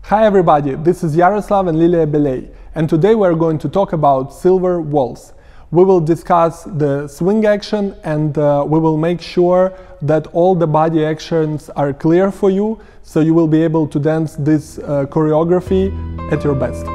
Hi everybody, this is Iaroslav and Liliia Bieliei, and today we are going to talk about silver waltz. We will discuss the swing action and we will make sure that all the body actions are clear for you, so you will be able to dance this choreography at your best.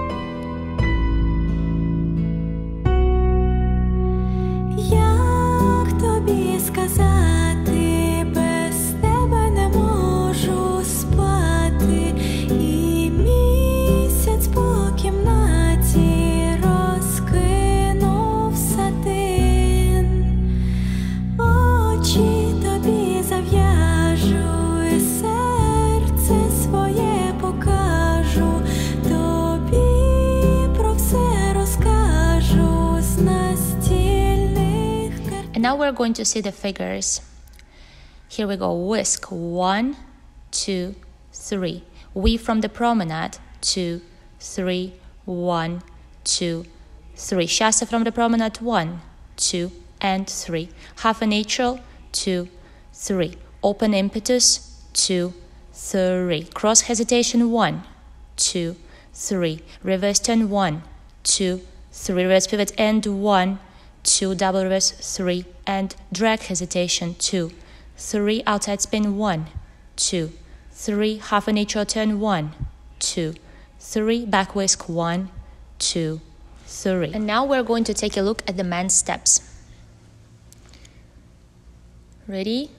Now we're going to see the figures. Here we go. Whisk, 1, 2, 3. We from the promenade, 2, 3, 1, 2, 3. Chasse from the promenade, 1, 2, and 3. Half a neutral, 2, 3. Open impetus, 2, 3. Cross hesitation, 1, 2, 3. Reverse turn, 1, 2, 3. Reverse pivot end, 1, 2, double reverse, 3, and drag hesitation, 2, 3, outside spin, 1, 2, 3, half a neutral turn, 1, 2, 3, back whisk, 1, 2, 3. And now we're going to take a look at the man's steps. Ready?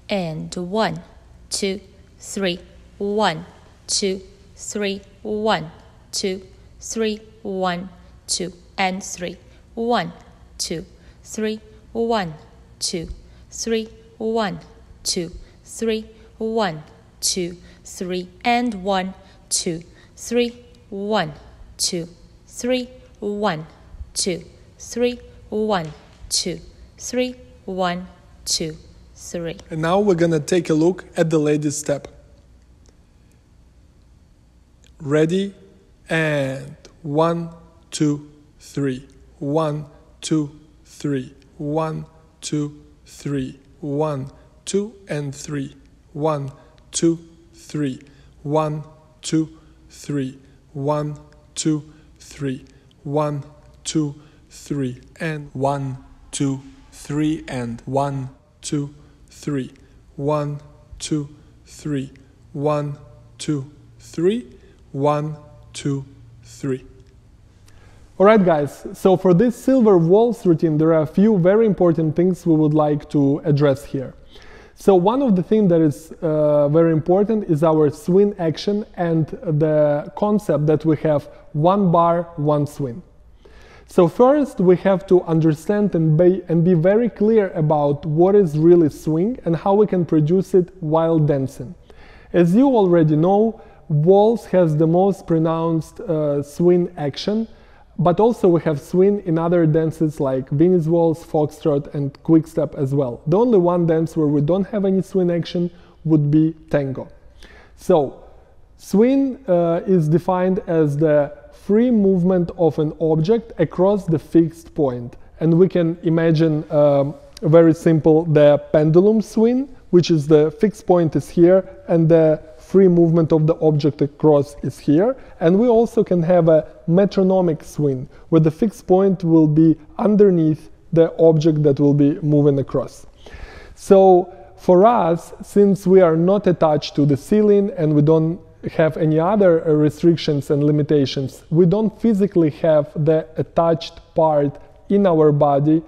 And 1, 2, 3, 1, 2, 3, 1, 2, 3, 1, 2, and 3, 1, 2, 3, 1, 2, 3, 1, 2, 3, 1, 2, 3, and 1, 2, 3, 1, 2, 3, 1, 2, 3, 1, 2, 3, 1, 2, 3. And now we're gonna take a look at the ladies' step. Ready? And 1, 2, 3, 1, 2, 3, 1, 2, 3, 1, 2, and 3, 1, 2, 3, 1, 2, 3, 1, 2, 3, 1, 2, 3, and 1, 2, 3, and 1, 2, 3, 1, 2, 3, 1, 2, 3, 1, 2, 3. Alright guys, so for this silver waltz routine there are a few very important things we would like to address here. So one of the things that is very important is our swing action and the concept that we have one bar, one swing. So first we have to understand and be very clear about what is really swing and how we can produce it while dancing. As you already know, waltz has the most pronounced swing action, but also we have swing in other dances like Venice waltz, foxtrot, and quickstep as well. The only one dance where we don't have any swing action would be tango. So swing is defined as the free movement of an object across the fixed point. And we can imagine very simple the pendulum swing, which is the fixed point is here and the free movement of the object across is here. And we also can have a metronomic swing, where the fixed point will be underneath the object that will be moving across. So for us, since we are not attached to the ceiling and we don't have any other restrictions and limitations, we don't physically have the attached part in our body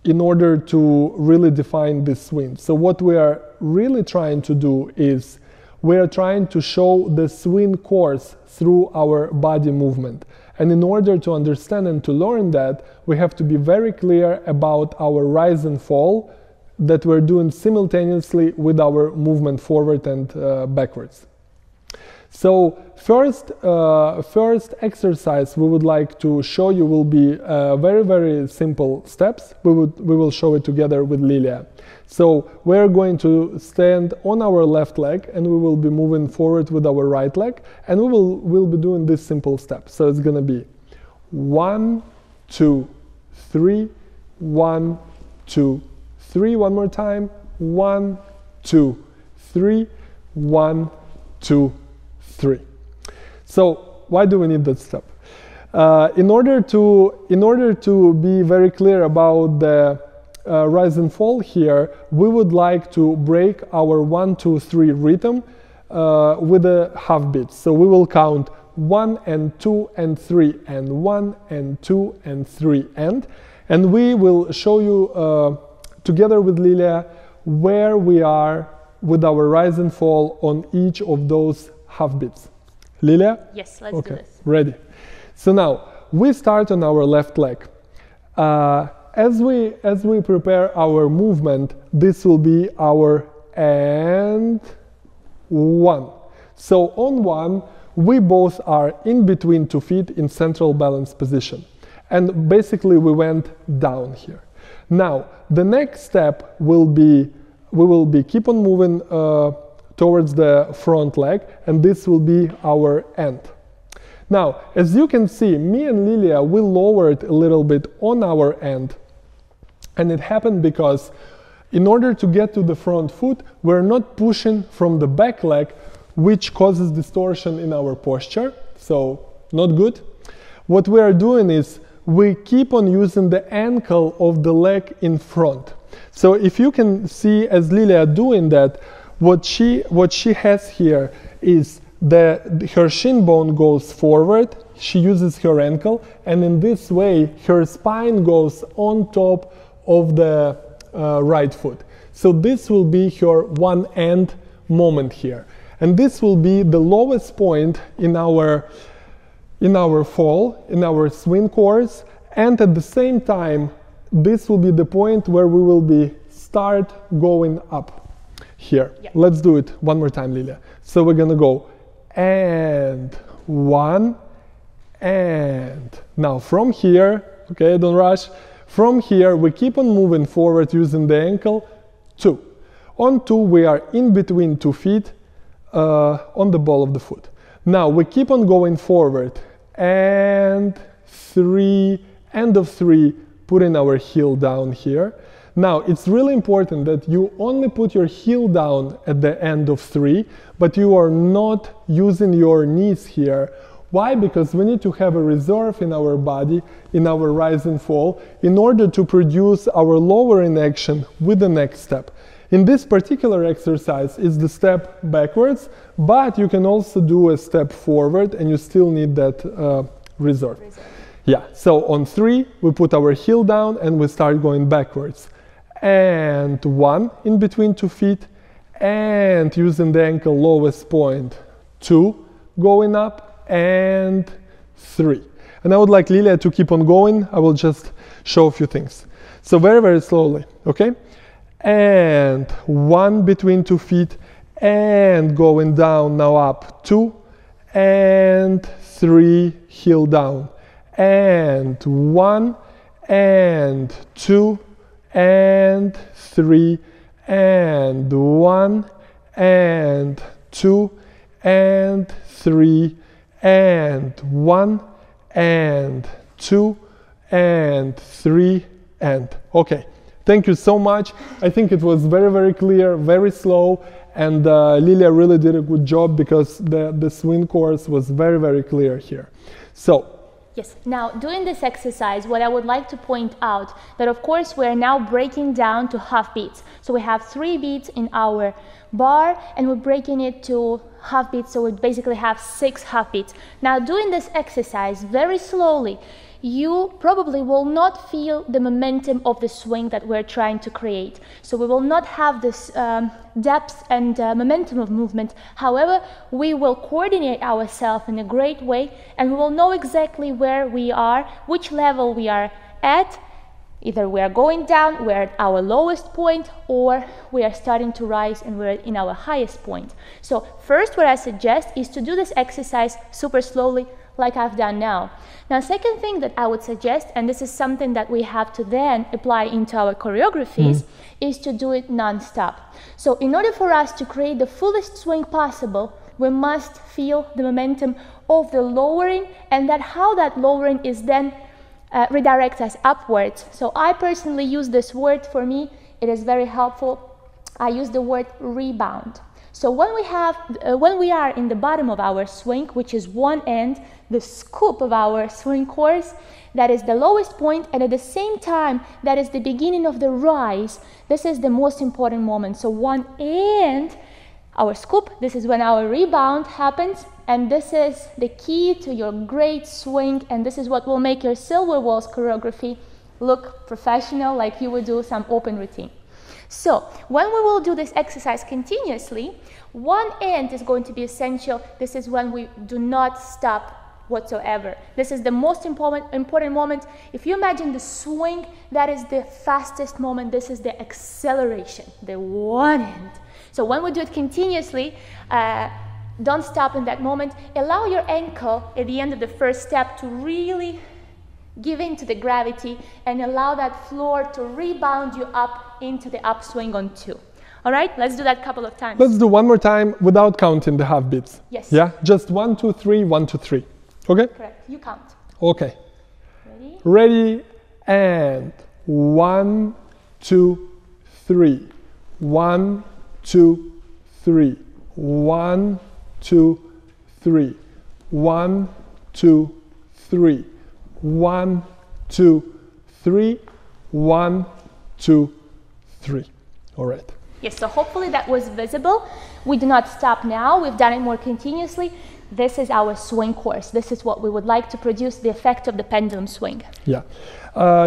in order to really define this swing. So what we are really trying to do is we are trying to show the swing course through our body movement. And in order to understand and to learn that, we have to be very clear about our rise and fall that we're doing simultaneously with our movement forward and backwards. So first exercise we would like to show you will be very simple steps. We will show it together with Liliia. So we're going to stand on our left leg and we will be moving forward with our right leg, and we'll be doing this simple step. So it's gonna be 1, 2, 3, 1, 2, 3. One more time. 1, 2, 3, 1, 2, 3. So why do we need that step? In order to be very clear about the rise and fall here, we would like to break our 1, 2, 3 rhythm with a half beat. So we will count 1 and 2 and 3 and 1 and 2 and 3 and we will show you together with Liliia where we are with our rise and fall on each of those half beats. Liliia? Yes, let's do this. Ready. So now we start on our left leg. As we prepare our movement, this will be our and 1. So on 1, we both are in between 2 feet in central balance position. And basically we went down here. Now, the next step will be, we will be keep on moving towards the front leg, and this will be our end. Now, as you can see, me and Liliia, we lowered a little bit on our end. And it happened because in order to get to the front foot, we're not pushing from the back leg, which causes distortion in our posture. So, not good. What we are doing is we keep on using the ankle of the leg in front. So if you can see as Liliia doing that, what she has here is her shin bone goes forward, she uses her ankle, and in this way her spine goes on top of the right foot. So this will be her one end moment here. And this will be the lowest point in our fall, in our swing course, and at the same time this will be the point where we will be start going up here. Yeah. Let's do it one more time, Liliia. So we're gonna go and 1 and now from here, okay, don't rush, from here we keep on moving forward using the ankle, 2. On 2 we are in between 2 feet on the ball of the foot. Now we keep on going forward and 3, end of 3, putting our heel down here. Now it's really important that you only put your heel down at the end of 3, but you are not using your knees here. Why? Because we need to have a reserve in our body, in our rise and fall, in order to produce our lowering action with the next step. In this particular exercise, it's the step backwards, but you can also do a step forward and you still need that reserve. Yeah, so on 3, we put our heel down and we start going backwards. And 1 in between 2 feet, and using the ankle lowest point, 2 going up, and 3. And I would like Liliia to keep on going. I will just show a few things. So very, very slowly, okay? And 1 between 2 feet, and going down, now up, 2, and 3, heel down, and 1, and 2, and 3, and 1, and 2, and 3, and 1, and 2, and 3, and okay. Thank you so much. I think it was very, very clear, very slow, and Liliia really did a good job because the swing course was very, very clear here. So. Yes, now doing this exercise, what I would like to point out that of course we're now breaking down to half beats. So we have 3 beats in our bar and we're breaking it to half beats, so we basically have 6 half beats. Now doing this exercise very slowly, you probably will not feel the momentum of the swing that we're trying to create. So we will not have this depth and momentum of movement. However, we will coordinate ourselves in a great way and we will know exactly where we are, which level we are at. Either we are going down, we're at our lowest point, or we are starting to rise and we're in our highest point. So first what I suggest is to do this exercise super slowly, like I've done now. Now, second thing that I would suggest, and this is something that we have to then apply into our choreographies, is to do it non-stop. So in order for us to create the fullest swing possible, we must feel the momentum of the lowering and that how that lowering is then redirects us upwards. So I personally use this word. For me, it is very helpful. I use the word rebound. So when we are in the bottom of our swing, which is one end, the scoop of our swing course, that is the lowest point, and at the same time, that is the beginning of the rise. This is the most important moment. So one end, our scoop, this is when our rebound happens, and this is the key to your great swing, and this is what will make your silver waltz choreography look professional, like you would do some open routine. So when we will do this exercise continuously, one end is going to be essential. This is when we do not stop whatsoever. This is the most important moment. If you imagine the swing, that is the fastest moment. This is the acceleration, the one end. So when we do it continuously, don't stop in that moment. Allow your ankle at the end of the first step to really give in to the gravity and allow that floor to rebound you up into the upswing on 2. All right, let's do that a couple of times. Let's do one more time without counting the half beats. Yes. Yeah, just 1, 2, 3, 1, 2, 3. Okay? Correct, you count. Okay. Ready? Ready, and 1, 2, 3. 1, 2, 3. 1, 2, 3. 1, 2, 3. 1, 2, 3. 1, 2, 3. All right. Yes, so hopefully that was visible. We do not stop now. We've done it more continuously. This is our swing course. This is what we would like to produce, the effect of the pendulum swing. Yeah.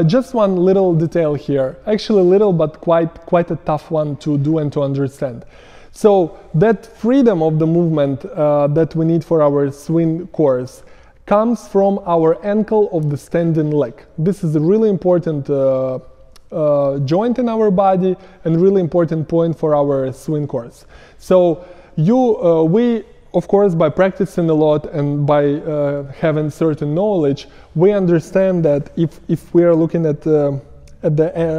Just one little detail here. Actually little, but quite a tough one to do and to understand. So that freedom of the movement that we need for our swing course comes from our ankle of the standing leg. This is a really important joint in our body and really important point for our swing course. So we, of course, by practicing a lot and by having certain knowledge, we understand that if we are looking at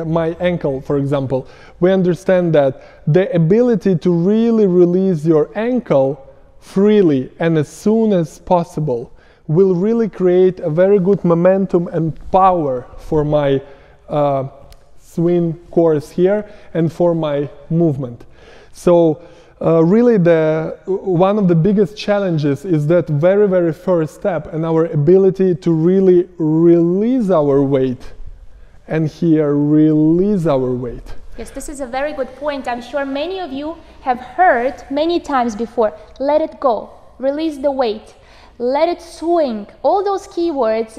my ankle, for example, we understand that the ability to really release your ankle freely and as soon as possible will really create a very good momentum and power for my swing course here and for my movement. So really one of the biggest challenges is that very first step and our ability to really release our weight, and here release our weight. Yes, this is a very good point. I'm sure many of you have heard many times before, let it go, release the weight, let it swing. All those keywords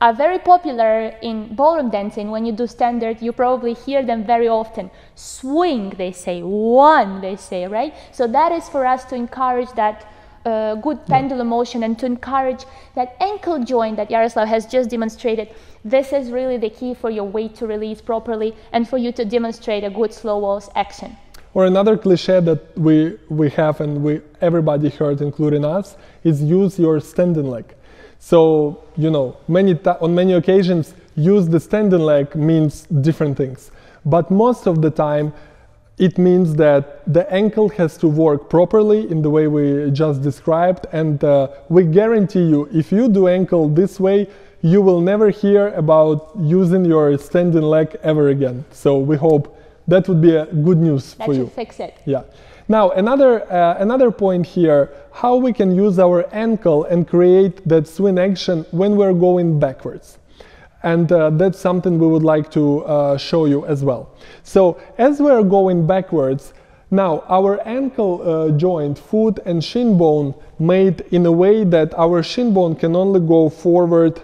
are very popular in ballroom dancing. When you do standard, you probably hear them very often. Swing, they say, one, they say, right? So that is for us to encourage that good pendulum motion and to encourage that ankle joint that Iaroslav has just demonstrated. This is really the key for your weight to release properly and for you to demonstrate a good slow waltz action. Or another cliche that we have and everybody heard, including us, is use your standing leg. So, you know, on many occasions, use the standing leg means different things. But most of the time, it means that the ankle has to work properly in the way we just described. And we guarantee you, if you do ankle this way, you will never hear about using your standing leg ever again. So we hope that would be a good news for you. That should fix it. Yeah. Now, another point here, how we can use our ankle and create that swing action when we're going backwards. And that's something we would like to show you as well. So, as we're going backwards, now our ankle joint, foot and shin bone made in a way that our shin bone can only go forward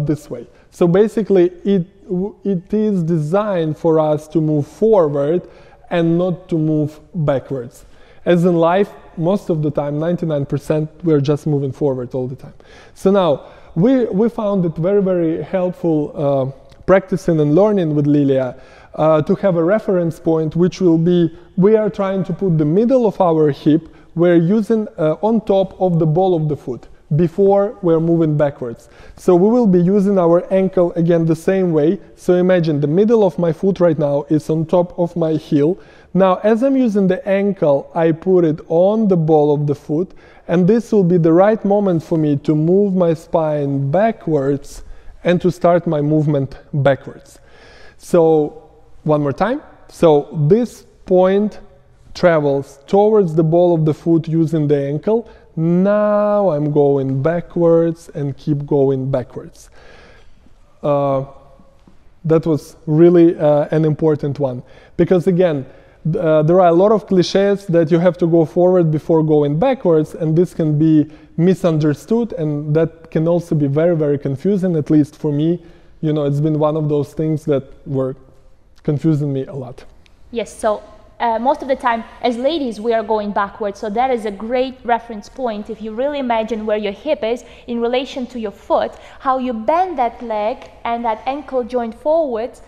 this way. So basically, it is designed for us to move forward and not to move backwards. As in life, most of the time, 99%, we're just moving forward all the time. So now, we found it very helpful practicing and learning with Liliia to have a reference point, which will be, we are trying to put the middle of our hip, we're using on top of the ball of the foot, before we're moving backwards. So we will be using our ankle again the same way. So imagine the middle of my foot right now is on top of my heel. Now as I'm using the ankle, I put it on the ball of the foot, and this will be the right moment for me to move my spine backwards and to start my movement backwards. So one more time. So this point travels towards the ball of the foot using the ankle. Now I'm going backwards and keep going backwards. That was really an important one, because again, there are a lot of cliches that you have to go forward before going backwards, and this can be misunderstood, and that can also be very, very confusing, at least for me. You know, it's been one of those things that were confusing me a lot. Yes, so most of the time, as ladies, we are going backwards, so that is a great reference point. If you really imagine where your hip is in relation to your foot, how you bend that leg and that ankle joint forwards,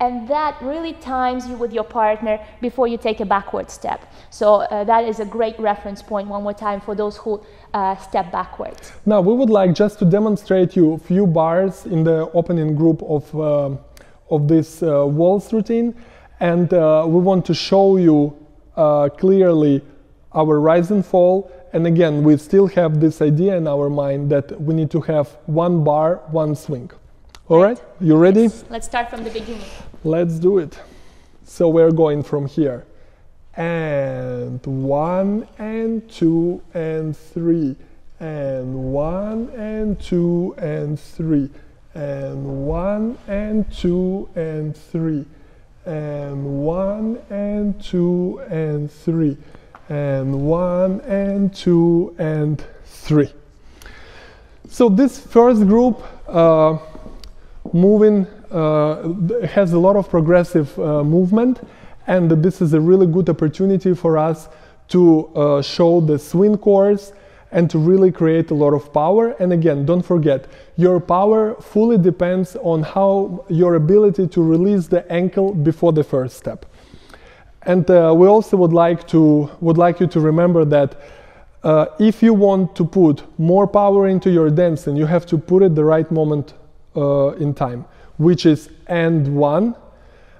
and that really times you with your partner before you take a backward step. So that is a great reference point one more time for those who step backwards. Now we would like just to demonstrate you a few bars in the opening group of this waltz routine, and we want to show you clearly our rise and fall. And again, we still have this idea in our mind that we need to have one bar, one swing. All right, you ready? Yes. Let's start from the beginning. Let's do it. So we're going from here. And 1 and 2 and 3. And 1 and 2 and 3. And 1 and 2 and 3. And 1 and 2 and 3. And 1 and 2 and 3. So this first group moving has a lot of progressive movement, and this is a really good opportunity for us to show the swing course and to really create a lot of power. And again, don't forget, your power fully depends on how your ability to release the ankle before the first step. And we also would like you to remember that if you want to put more power into your dancing, you have to put it the right moment in time, which is and 1,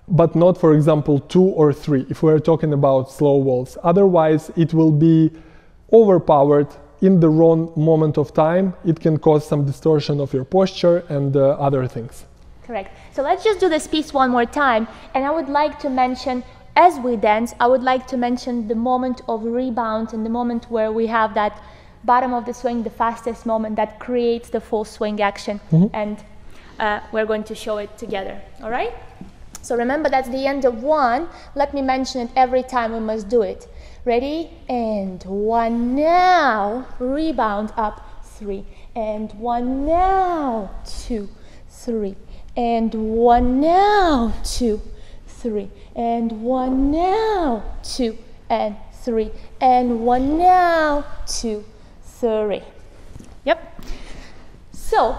but not, for example, 2 or 3, if we're talking about slow waltz. Otherwise, it will be overpowered in the wrong moment of time. It can cause some distortion of your posture and other things. Correct. So let's just do this piece one more time, and I would like to mention, as we dance, I would like to mention the moment of rebound and the moment where we have that bottom of the swing, the fastest moment that creates the full swing action. And we're going to show it together, all right? So remember, that's the end of 1. Let me mention it every time we must do it. Ready? And 1 now, rebound up, 3. And 1 now, 2, 3. And 1 now, 2, 3. And 1 now, 2, and 3. And 1 now, 2, 3. Yep. So,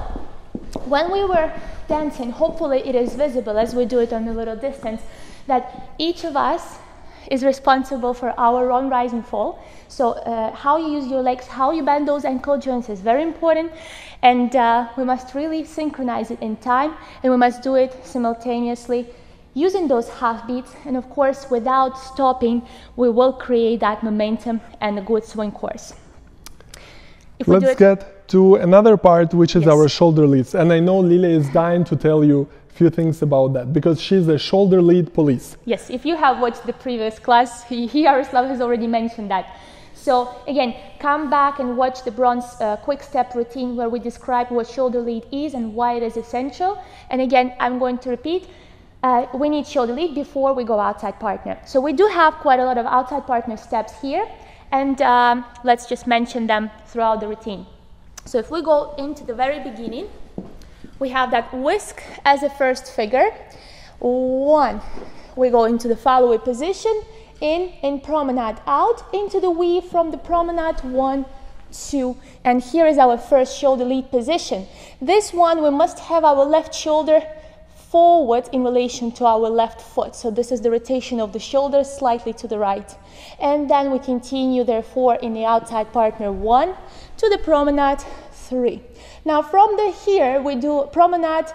when we were dancing, hopefully it is visible as we do it on a little distance, that each of us is responsible for our own rise and fall. So how you use your legs, how you bend those ankle joints is very important, and we must really synchronize it in time, and we must do it simultaneously using those half beats, and of course without stopping. We will create that momentum and a good swing course. Let's get to another part, which is our shoulder leads. And I know Liliia is dying to tell you a few things about that, because she's a shoulder lead police. Yes, if you have watched the previous class, Iaroslav has already mentioned that. So again, come back and watch the bronze quick step routine where we describe what shoulder lead is and why it is essential. And again, I'm going to repeat, we need shoulder lead before we go outside partner. So we do have quite a lot of outside partner steps here, and let's just mention them throughout the routine. So if we go into the very beginning, we have that whisk as a first figure. 1, we go into the follow-away position, in promenade, out, into the weave from the promenade, 1, 2, and here is our first shoulder lead position. This one, we must have our left shoulder forward in relation to our left foot. So this is the rotation of the shoulders slightly to the right. And then we continue, therefore, in the outside partner, 1, to the promenade, 3. Now from here, we do promenade,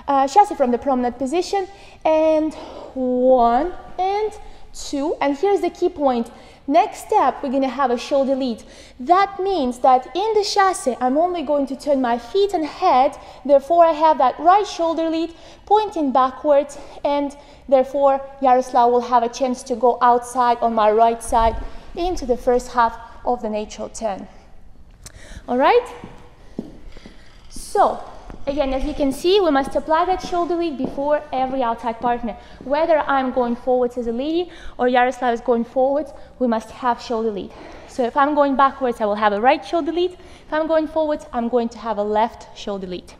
chassé from the promenade position, and 1 and 2. And here's the key point. Next step, we're going to have a shoulder lead. That means that in the chassé, I'm only going to turn my feet and head. Therefore, I have that right shoulder lead pointing backwards, and therefore, Iaroslav will have a chance to go outside on my right side into the first half of the natural turn. All right? So, again, as you can see, we must apply that shoulder lead before every outside partner. Whether I'm going forwards as a lady or Iaroslav is going forwards, we must have shoulder lead. So if I'm going backwards, I will have a right shoulder lead. If I'm going forwards, I'm going to have a left shoulder lead.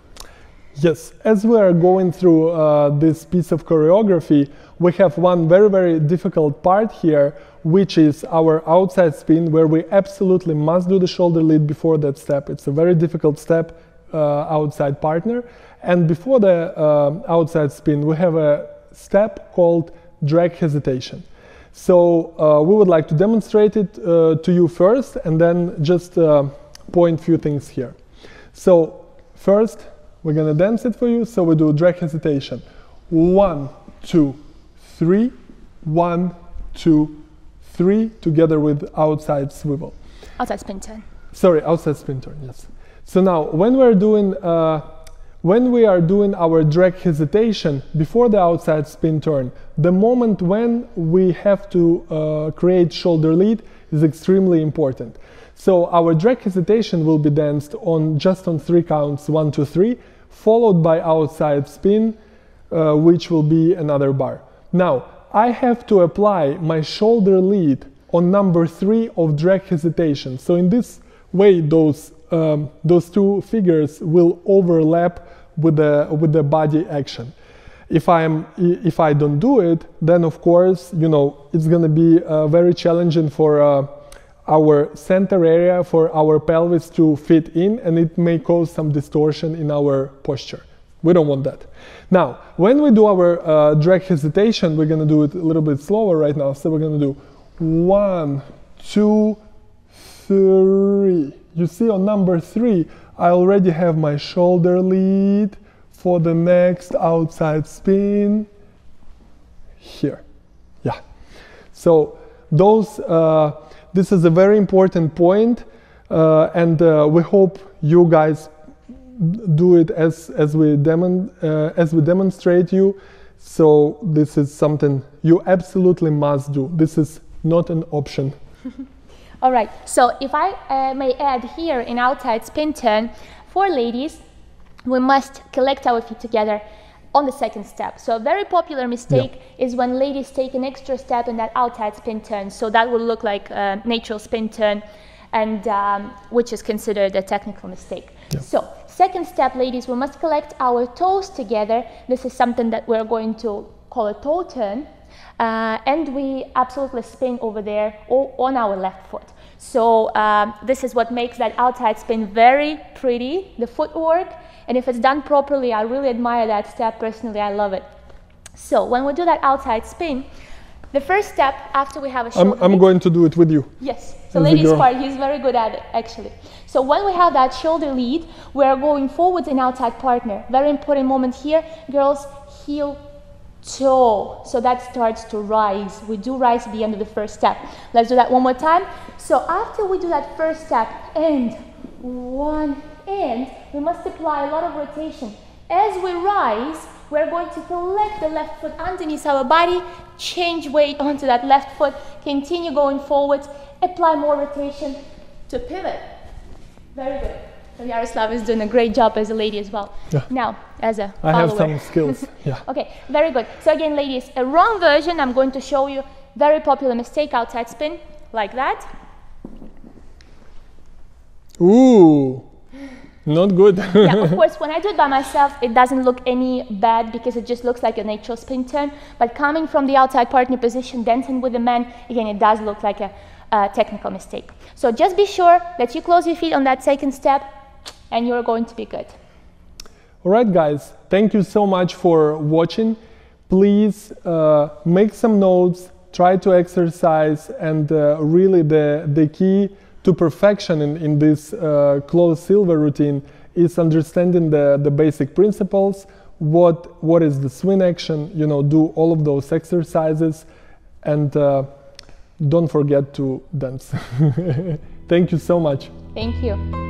Yes, as we are going through this piece of choreography, we have one very, very difficult part here, which is our outside spin, where we absolutely must do the shoulder lead before that step. It's a very difficult step, outside partner. And before the outside spin, we have a step called drag hesitation. So we would like to demonstrate it to you first, and then just point few things here. So first, we're gonna dance it for you. So we do drag hesitation. 1, 2, 3, 1, 2, 3, together with outside swivel. Outside spin turn. Sorry, outside spin turn, yes. So now, when we are doing our drag hesitation before the outside spin turn, the moment when we have to create shoulder lead is extremely important. So our drag hesitation will be danced just on 3 counts, 1, 2, 3, followed by outside spin, which will be another bar. Now, I have to apply my shoulder lead on number 3 of drag hesitation. So in this way, those 2 figures will overlap with the body action. If I don't do it, then of course, you know, it's going to be very challenging for our center area, for our pelvis to fit in, and it may cause some distortion in our posture. We don't want that. Now, when we do our drag hesitation, we're going to do it a little bit slower right now. So we're going to do 1, 2, 3. You see, on number 3, I already have my shoulder lead for the next outside spin here. Yeah. So this is a very important point, and we hope you guys do it as we demonstrate you. So this is something you absolutely must do. This is not an option. All right, so if I may add here in outside spin turn, for ladies, we must collect our feet together on the second step. So a very popular mistake is when ladies take an extra step in that outside spin turn. So that will look like a natural spin turn, and which is considered a technical mistake. Yeah. So second step, ladies, we must collect our toes together. This is something that we're going to call a toe turn. And we absolutely spin over there on our left foot. So this is what makes that outside spin very pretty, the footwork. And if it's done properly, I really admire that step. Personally, I love it. So when we do that outside spin, the first step after we have a shoulder I'm going to do it with you. Yes, the ladies part, he's very good at it, actually. So when we have that shoulder lead, we are going forwards in outside partner. Very important moment here, girls, heel, toe. So that starts to rise. We do rise at the end of the first step. Let's do that one more time. So after we do that first step, and one, and we must apply a lot of rotation. As we rise, we're going to collect the left foot underneath our body, change weight onto that left foot, continue going forwards, apply more rotation to pivot. Very good. So Iaroslav is doing a great job as a lady as well. Yeah. Now, as a follower. I have some skills. Yeah. Okay, very good. So again, ladies, a wrong version. I'm going to show you very popular mistake, outside spin, like that. Ooh, not good. Yeah, of course, when I do it by myself, it doesn't look any bad because it just looks like a natural spin turn. But coming from the outside partner position, dancing with the man, again, it does look like a technical mistake. So just be sure that you close your feet on that second step, and you're going to be good. All right, guys, thank you so much for watching. Please make some notes, try to exercise, and really the key to perfection in this closed silver routine is understanding the basic principles. What is the swing action? You know, do all of those exercises, and don't forget to dance. Thank you so much. Thank you.